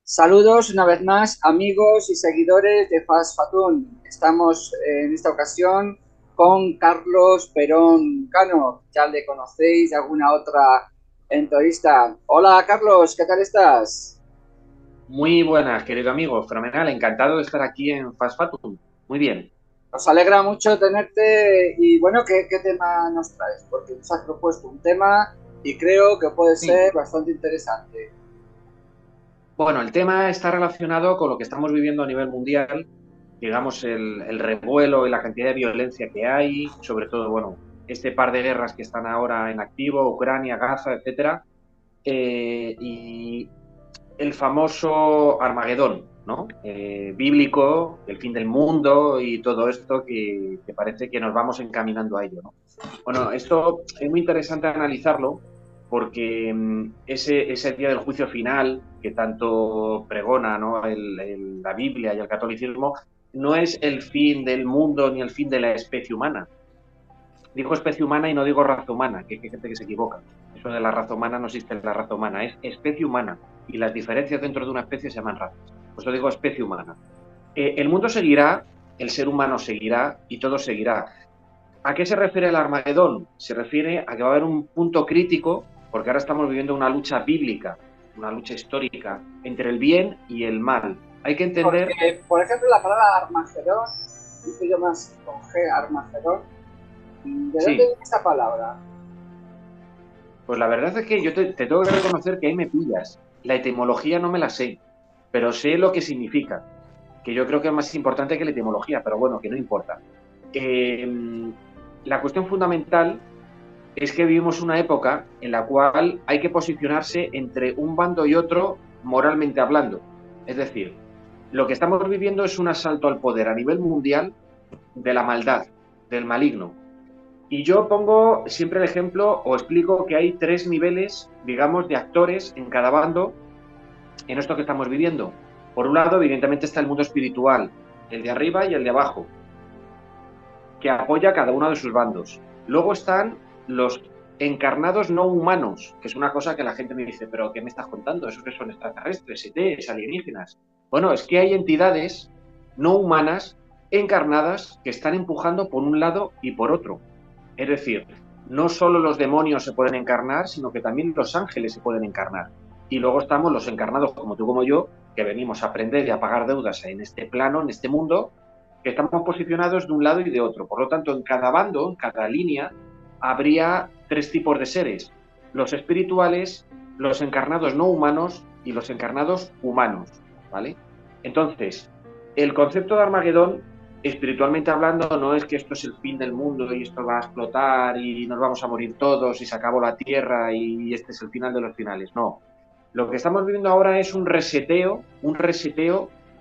Saludos una vez más, amigos y seguidores de Fast Fatun. Estamos en esta ocasión con Carlos Perón Cano. Ya le conocéis de alguna otra entrevista. Hola, Carlos, ¿qué tal estás? Muy buenas, querido amigo. Fenomenal, encantado de estar aquí en Fast Fatum. Muy bien. Nos alegra mucho tenerte y bueno, ¿qué tema nos traes? Porque nos has propuesto un tema y creo que puede Sí. ser bastante interesante. Bueno, el tema está relacionado con lo que estamos viviendo a nivel mundial, digamos, el revuelo y la cantidad de violencia que hay, sobre todo, bueno, este par de guerras que están ahora en activo, Ucrania, Gaza, etcétera, y el famoso Armagedón, ¿no? Bíblico, el fin del mundo y todo esto que parece que nos vamos encaminando a ello, ¿no? Bueno, esto es muy interesante analizarlo porque ese día del juicio final que tanto pregona, ¿no? La Biblia y el catolicismo no es el fin del mundo ni el fin de la especie humana. Digo especie humana y no digo raza humana, que hay gente que se equivoca. Eso de la raza humana no existe en la raza humana, es especie humana. Y las diferencias dentro de una especie se llaman razas. Por eso digo especie humana. El mundo seguirá, el ser humano seguirá y todo seguirá. ¿A qué se refiere el Armagedón? Se refiere a que va a haber un punto crítico, porque ahora estamos viviendo una lucha bíblica, una lucha histórica entre el bien y el mal. Hay que entender, Porque, por ejemplo, la palabra Armagedón, dice yo más con G, Armagedón, ¿de dónde sí, viene esta palabra? pues la verdad es que yo te tengo que reconocer que ahí me pillas. La etimología no me la sé, pero sé lo que significa, que yo creo que es más importante que la etimología, pero bueno, que no importa. Eh, la cuestión fundamental es que vivimos una época en la cual hay que posicionarse entre un bando y otro moralmente hablando. Es decir, lo que estamos viviendo es un asalto al poder a nivel mundial de la maldad, del maligno. Y yo pongo siempre el ejemplo o explico que hay tres niveles, digamos, de actores en cada bando en esto que estamos viviendo. Por un lado, evidentemente, está el mundo espiritual, el de arriba y el de abajo, que apoya a cada uno de sus bandos. Luego están los encarnados no humanos, que es una cosa que la gente me dice, pero ¿qué me estás contando? ¿Esos que son extraterrestres, ETs, alienígenas? Bueno, es que hay entidades no humanas encarnadas que están empujando por un lado y por otro. Es decir, no solo los demonios se pueden encarnar, sino que también los ángeles se pueden encarnar. Y luego estamos los encarnados como tú como yo, que venimos a aprender y a pagar deudas en este plano, en este mundo, que estamos posicionados de un lado y de otro. Por lo tanto, en cada bando, en cada línea, habría tres tipos de seres: los espirituales, los encarnados no humanos y los encarnados humanos, ¿vale? Entonces, el concepto de Armagedón, espiritualmente hablando, no es que esto es el fin del mundo y esto va a explotar y nos vamos a morir todos y se acabó la Tierra y este es el final de los finales. No. Lo que estamos viviendo ahora es un reseteo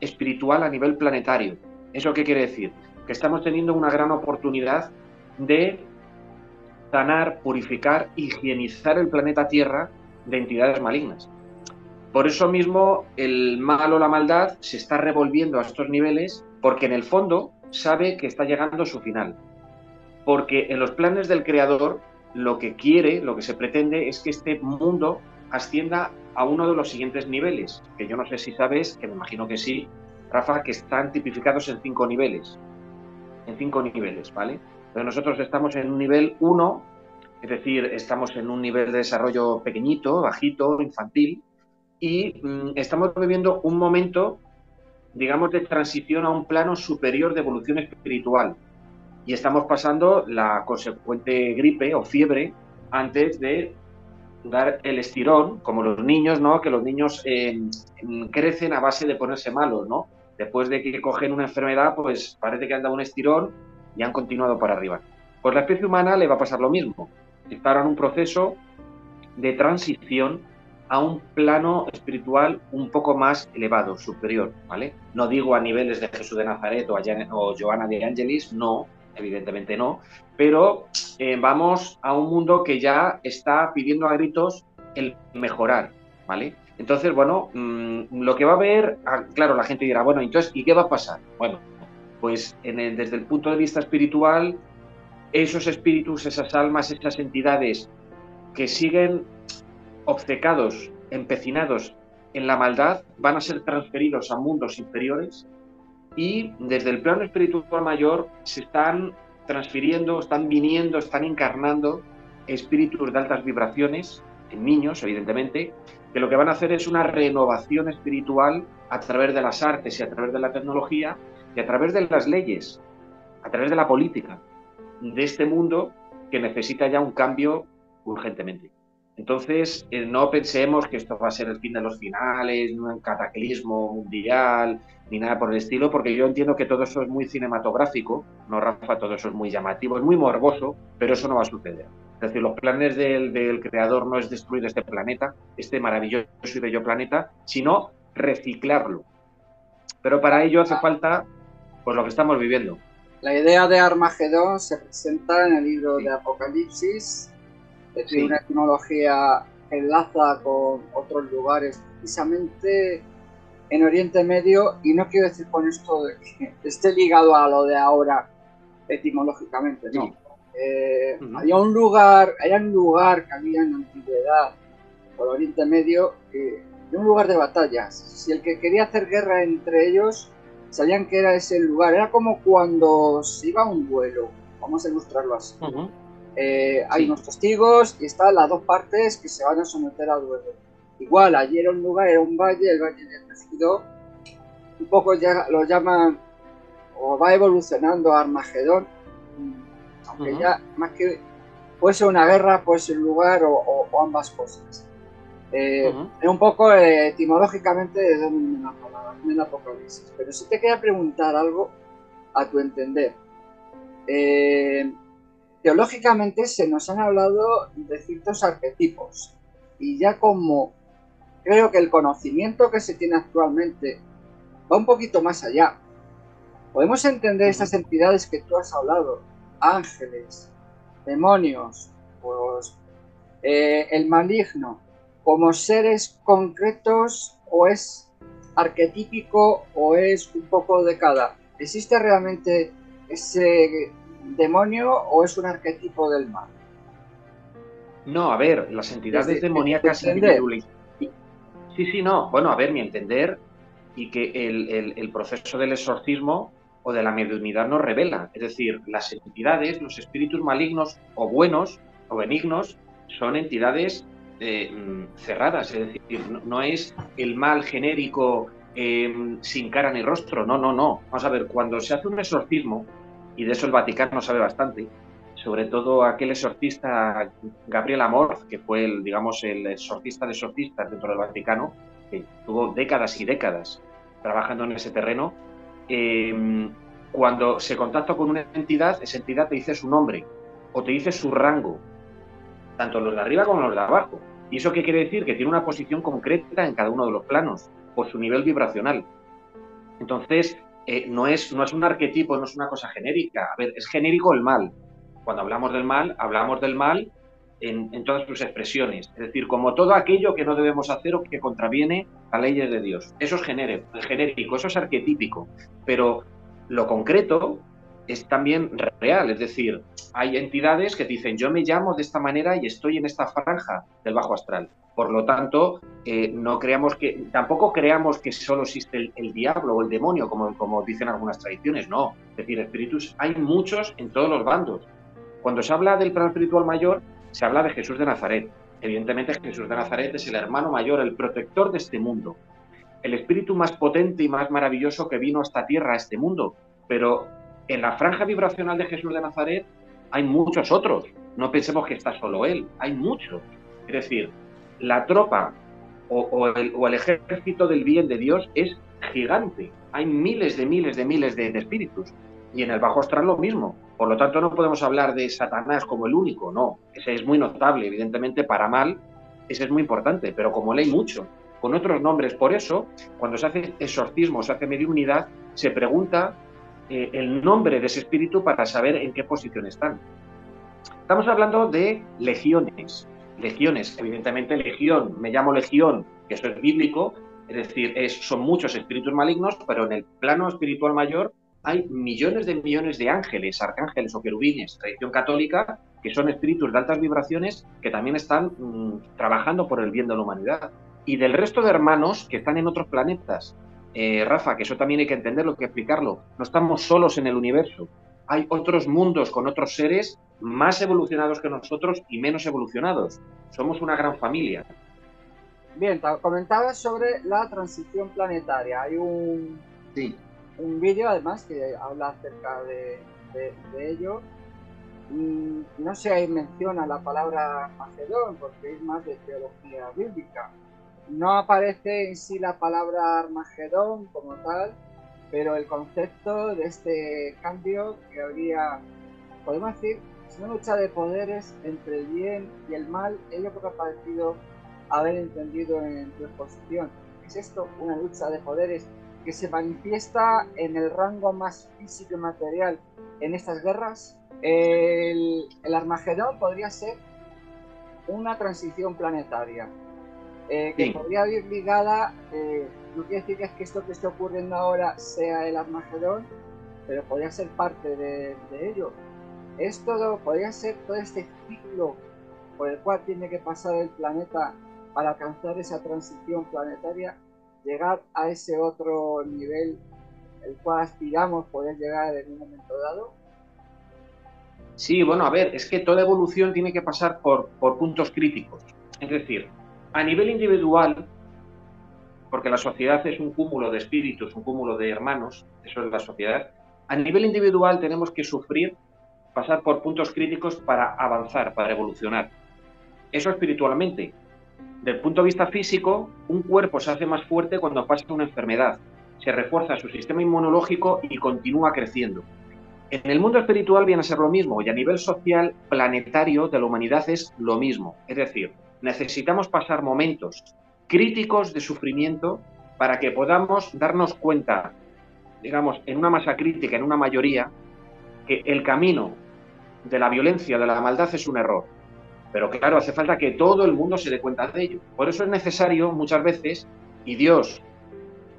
espiritual a nivel planetario. ¿Eso qué quiere decir? Que estamos teniendo una gran oportunidad de sanar, purificar, higienizar el planeta Tierra de entidades malignas. Por eso mismo el mal o la maldad se está revolviendo a estos niveles porque en el fondo sabe que está llegando a su final. Porque en los planes del creador lo que quiere, lo que se pretende es que este mundo ascienda a uno de los siguientes niveles, que yo no sé si sabes, que me imagino que sí, Rafa, que están tipificados en cinco niveles, ¿vale? Pero nosotros estamos en un nivel uno, es decir, estamos en un nivel de desarrollo pequeñito, bajito, infantil, y estamos viviendo un momento, digamos, de transición a un plano superior de evolución espiritual. Y estamos pasando la consecuente gripe o fiebre antes de dar el estirón, como los niños, ¿no? Que los niños crecen a base de ponerse malos, ¿no? Después de que cogen una enfermedad, pues parece que han dado un estirón y han continuado para arriba. Pues la especie humana le va a pasar lo mismo. Está ahora en un proceso de transición a un plano espiritual un poco más elevado, superior, ¿vale? No digo a niveles de Jesús de Nazaret o Joana de Angelis, no, evidentemente no, pero vamos a un mundo que ya está pidiendo a gritos el mejorar, ¿vale? Entonces, bueno, lo que va a haber, claro, la gente dirá, bueno, entonces, ¿y qué va a pasar? Bueno, pues desde el punto de vista espiritual, esos espíritus, esas almas, esas entidades que siguen obcecados, empecinados en la maldad, van a ser transferidos a mundos inferiores y desde el plano espiritual mayor se están transfiriendo, están viniendo, están encarnando espíritus de altas vibraciones, en niños, evidentemente, que lo que van a hacer es una renovación espiritual a través de las artes y a través de la tecnología y a través de las leyes, a través de la política de este mundo que necesita ya un cambio urgentemente. Entonces, no pensemos que esto va a ser el fin de los finales, ni un cataclismo mundial, ni nada por el estilo, porque yo entiendo que todo eso es muy cinematográfico, no, Rafa, todo eso es muy llamativo, es muy morboso, pero eso no va a suceder. Es decir, los planes del creador no es destruir este planeta, este maravilloso y bello planeta, sino reciclarlo. Pero para ello hace falta, pues, lo que estamos viviendo. La idea de Armagedón se presenta en el libro de Apocalipsis, es decir, una etimología que enlaza con otros lugares, precisamente en Oriente Medio, y no quiero decir con esto de que esté ligado a lo de ahora etimológicamente, no. Hay un lugar que había en la antigüedad, por Oriente Medio, un lugar de batallas. Si el que quería hacer guerra entre ellos, sabían que era ese lugar. Era como cuando se iba a un duelo, vamos a ilustrarlo así. Hay unos testigos y están las dos partes que se van a someter al duelo. Igual, allí era un lugar, era un valle, el valle del Megido, un poco ya lo llaman, o va evolucionando a Armagedón, aunque ya más que puede ser una guerra, puede ser un lugar o ambas cosas. Es un poco etimológicamente de dónde viene la palabra, en el Apocalipsis. Pero sí te quería preguntar algo a tu entender. Teológicamente se nos han hablado de ciertos arquetipos y ya como creo que el conocimiento que se tiene actualmente va un poquito más allá. Podemos entender estas entidades que tú has hablado, ángeles, demonios, pues, el maligno, como seres concretos, o es arquetípico o es un poco de cada. ¿Existe realmente ese demonio o es un arquetipo del mal? No, a ver, las entidades demoníacas individuales. Sí, no. Bueno, a ver, mi entender, y que el proceso del exorcismo o de la mediunidad nos revela. Es decir, las entidades, los espíritus malignos o buenos o benignos, son entidades cerradas. Es decir, no es el mal genérico sin cara ni rostro. No. Vamos a ver, cuando se hace un exorcismo, y de eso el Vaticano sabe bastante, sobre todo aquel exorcista Gabriel Amorth, que fue el exorcista de exorcistas dentro del Vaticano, que tuvo décadas y décadas trabajando en ese terreno. Cuando se contacta con una entidad, esa entidad te dice su nombre o te dice su rango, tanto los de arriba como los de abajo. ¿Y eso qué quiere decir? Que tiene una posición concreta en cada uno de los planos, por su nivel vibracional. Entonces, no es un arquetipo, no es una cosa genérica. A ver, es genérico el mal. Cuando hablamos del mal en todas sus expresiones. Es decir, como todo aquello que no debemos hacer o que contraviene a leyes de Dios. Eso es genérico, eso es arquetípico. Pero lo concreto es también real. Es decir, hay entidades que dicen, yo me llamo de esta manera y estoy en esta franja del bajo astral. Por lo tanto, tampoco creamos que solo existe el diablo o el demonio, como dicen algunas tradiciones. No. Es decir, espíritus hay muchos en todos los bandos. Cuando se habla del plano espiritual mayor, se habla de Jesús de Nazaret. Evidentemente, Jesús de Nazaret es el hermano mayor, el protector de este mundo. El espíritu más potente y más maravilloso que vino a esta tierra, a este mundo. Pero en la franja vibracional de Jesús de Nazaret hay muchos otros. No pensemos que está solo él, hay muchos. Es decir, la tropa o el ejército del bien de Dios es gigante. Hay miles de espíritus. Y en el bajo astral lo mismo. Por lo tanto, no podemos hablar de Satanás como el único, no. Ese es muy notable, evidentemente, para mal, ese es muy importante, pero como ley mucho, con otros nombres. Por eso, cuando se hace exorcismo, se hace mediunidad, se pregunta el nombre de ese espíritu para saber en qué posición están. Estamos hablando de legiones. Legiones, evidentemente legión, me llamo legión, que eso es bíblico, es decir, son muchos espíritus malignos, pero en el plano espiritual mayor hay millones de ángeles, arcángeles o querubines, tradición católica, que son espíritus de altas vibraciones que también están trabajando por el bien de la humanidad. Y del resto de hermanos que están en otros planetas. Rafa, que eso también hay que entenderlo, hay que explicarlo. No estamos solos en el universo. Hay otros mundos con otros seres más evolucionados que nosotros y menos evolucionados. Somos una gran familia. Bien, comentabas sobre la transición planetaria. Hay un vídeo además que habla acerca de ello. No sé, ahí menciona la palabra Armagedón porque es más de teología bíblica. No aparece en sí la palabra Armagedón como tal, pero el concepto de este cambio que habría, podemos decir, es una lucha de poderes entre el bien y el mal. Ello creo que ha parecido haber entendido en tu exposición. ¿Es esto una lucha de poderes que se manifiesta en el rango más físico y material en estas guerras? El Armagedón podría ser una transición planetaria que podría ir ligada, no quiere decir que es que esto que esté ocurriendo ahora sea el Armagedón, pero podría ser parte de ello. Podría ser todo este ciclo por el cual tiene que pasar el planeta para alcanzar esa transición planetaria, llegar a ese otro nivel el cual aspiramos poder llegar en un momento dado. Sí, bueno, a ver, es que toda evolución tiene que pasar por puntos críticos. Es decir, a nivel individual, porque la sociedad es un cúmulo de espíritus, un cúmulo de hermanos, eso es la sociedad, a nivel individual tenemos que sufrir, pasar por puntos críticos para avanzar, para evolucionar. Eso espiritualmente. Del punto de vista físico, un cuerpo se hace más fuerte cuando pasa una enfermedad, se refuerza su sistema inmunológico y continúa creciendo. En el mundo espiritual viene a ser lo mismo y a nivel social, planetario, de la humanidad es lo mismo. Es decir, necesitamos pasar momentos críticos de sufrimiento para que podamos darnos cuenta, digamos, en una masa crítica, en una mayoría, que el camino de la violencia, de la maldad es un error. Pero claro, hace falta que todo el mundo se dé cuenta de ello. Por eso es necesario muchas veces, y Dios,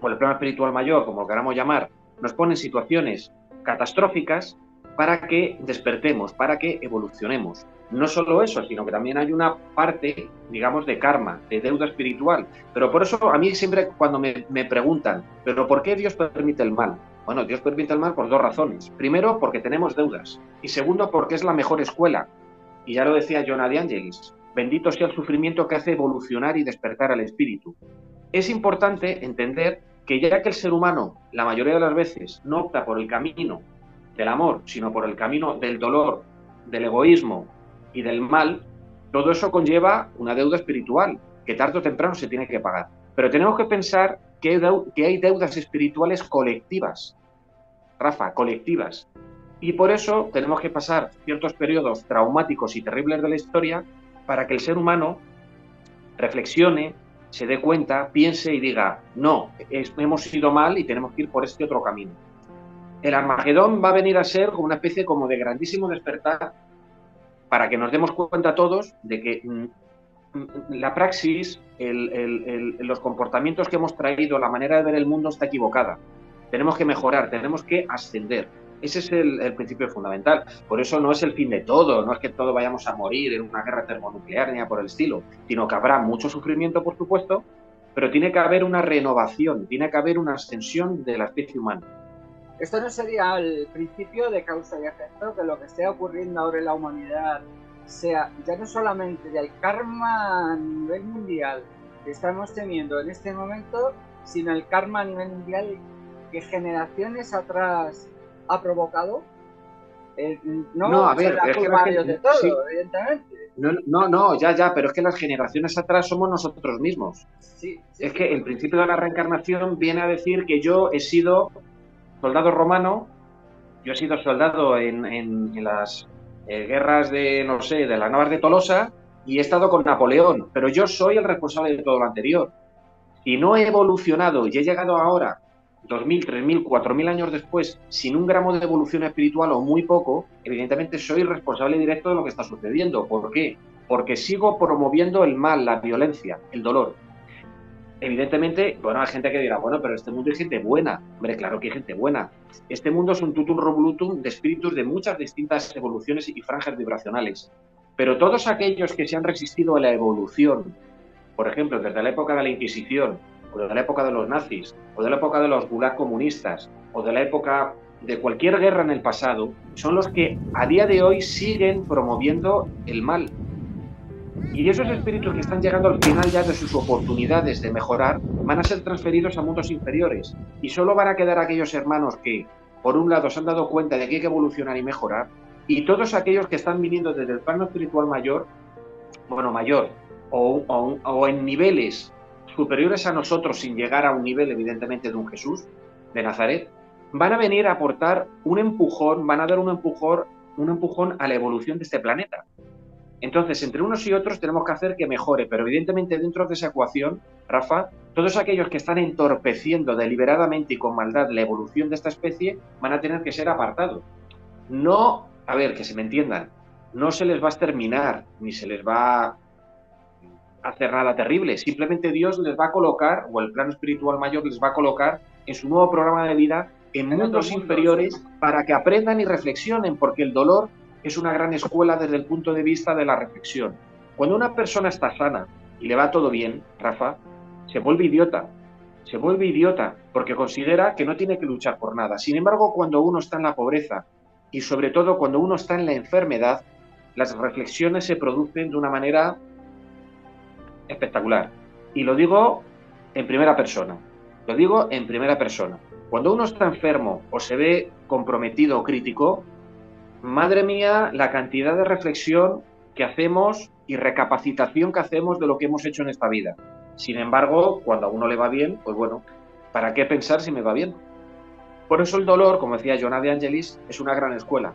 o el plano espiritual mayor, como lo queramos llamar, nos pone en situaciones catastróficas para que despertemos, para que evolucionemos. No solo eso, sino que también hay una parte, digamos, de karma, de deuda espiritual. Pero por eso a mí siempre cuando me preguntan, ¿pero por qué Dios permite el mal? Bueno, Dios permite el mal por dos razones. Primero, porque tenemos deudas. Y segundo, porque es la mejor escuela. Y ya lo decía Jonah de Angelis, bendito sea el sufrimiento que hace evolucionar y despertar al espíritu. Es importante entender que ya que el ser humano, la mayoría de las veces, no opta por el camino del amor, sino por el camino del dolor, del egoísmo y del mal, todo eso conlleva una deuda espiritual, que tarde o temprano se tiene que pagar. Pero tenemos que pensar que hay deudas espirituales colectivas, Rafa, colectivas. Y por eso tenemos que pasar ciertos periodos traumáticos y terribles de la historia para que el ser humano reflexione, se dé cuenta, piense y diga, no, hemos ido mal y tenemos que ir por este otro camino. El Armagedón va a venir a ser como una especie como de grandísimo despertar para que nos demos cuenta todos de que la praxis, los comportamientos que hemos traído, la manera de ver el mundo está equivocada. Tenemos que mejorar, tenemos que ascender. Ese es el principio fundamental. Por eso no es el fin de todo, no es que todos vayamos a morir en una guerra termonuclear ni nada por el estilo, sino que habrá mucho sufrimiento, por supuesto, pero tiene que haber una renovación, tiene que haber una ascensión de la especie humana. ¿Esto no sería el principio de causa y efecto, que lo que esté ocurriendo ahora en la humanidad sea ya no solamente del karma a nivel mundial que estamos teniendo en este momento, sino el karma a nivel mundial que generaciones atrás ha provocado? No, a ver, es que de todo, sí, evidentemente. No, ya, pero es que las generaciones atrás somos nosotros mismos. Sí, es que el principio de la reencarnación viene a decir que yo he sido soldado romano, yo he sido soldado en las guerras de, no sé, de las Navas de Tolosa, y he estado con Napoleón, pero yo soy el responsable de todo lo anterior. Si no he evolucionado y he llegado ahora, 2000, 3000, 4000 años después, sin un gramo de evolución espiritual o muy poco, evidentemente soy responsable directo de lo que está sucediendo. ¿Por qué? Porque sigo promoviendo el mal, la violencia, el dolor. Evidentemente, bueno, hay gente que dirá, bueno, pero este mundo hay gente buena. Hombre, claro que hay gente buena. Este mundo es un tutum revolutum de espíritus de muchas distintas evoluciones y franjas vibracionales. Pero todos aquellos que se han resistido a la evolución, por ejemplo, desde la época de la Inquisición, o de la época de los nazis, o de la época de los gulag comunistas, o de la época de cualquier guerra en el pasado, son los que a día de hoy siguen promoviendo el mal. Y esos espíritus que están llegando al final ya de sus oportunidades de mejorar van a ser transferidos a mundos inferiores y solo van a quedar aquellos hermanos que, por un lado, se han dado cuenta de que hay que evolucionar y mejorar, y todos aquellos que están viniendo desde el plano espiritual mayor, bueno, mayor, o en niveles superiores a nosotros sin llegar a un nivel, evidentemente, de un Jesús de Nazaret, van a venir a aportar un empujón, van a dar un empujón a la evolución de este planeta. Entonces, entre unos y otros tenemos que hacer que mejore, pero evidentemente dentro de esa ecuación, Rafa, todos aquellos que están entorpeciendo deliberadamente y con maldad la evolución de esta especie van a tener que ser apartados. No, a ver, que se me entiendan, no se les va a exterminar, ni se les va a hacer nada terrible, simplemente Dios les va a colocar, o el plano espiritual mayor les va a colocar en su nuevo programa de vida en mundos inferiores para que aprendan y reflexionen, porque el dolor es una gran escuela desde el punto de vista de la reflexión. Cuando una persona está sana y le va todo bien, Rafa, se vuelve idiota porque considera que no tiene que luchar por nada. Sin embargo, cuando uno está en la pobreza y sobre todo cuando uno está en la enfermedad, las reflexiones se producen de una manera espectacular. Y lo digo en primera persona. Cuando uno está enfermo o se ve comprometido o crítico, madre mía, la cantidad de reflexión que hacemos y recapacitación que hacemos de lo que hemos hecho en esta vida. Sin embargo, cuando a uno le va bien, pues bueno, ¿para qué pensar si me va bien? Por eso el dolor, como decía Jonah de Angelis, es una gran escuela.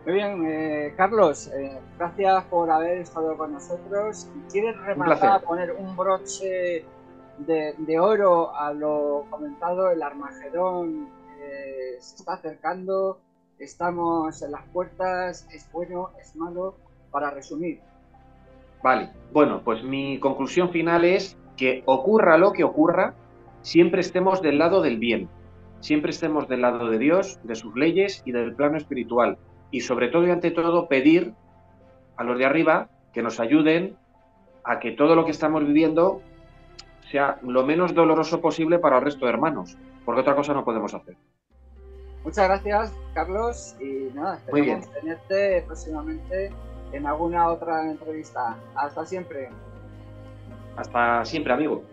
Muy bien, Carlos, gracias por haber estado con nosotros. ¿Quieres rematar, poner un broche de oro a lo comentado? El Armagedón se está acercando, estamos en las puertas, es bueno, es malo, para resumir. Vale, bueno, pues mi conclusión final es que ocurra lo que ocurra, siempre estemos del lado del bien, siempre estemos del lado de Dios, de sus leyes y del plano espiritual. Y sobre todo y ante todo pedir a los de arriba que nos ayuden a que todo lo que estamos viviendo sea lo menos doloroso posible para el resto de hermanos, porque otra cosa no podemos hacer. Muchas gracias, Carlos, y nada, esperamos tenerte próximamente en alguna otra entrevista. Hasta siempre. Hasta siempre, amigo.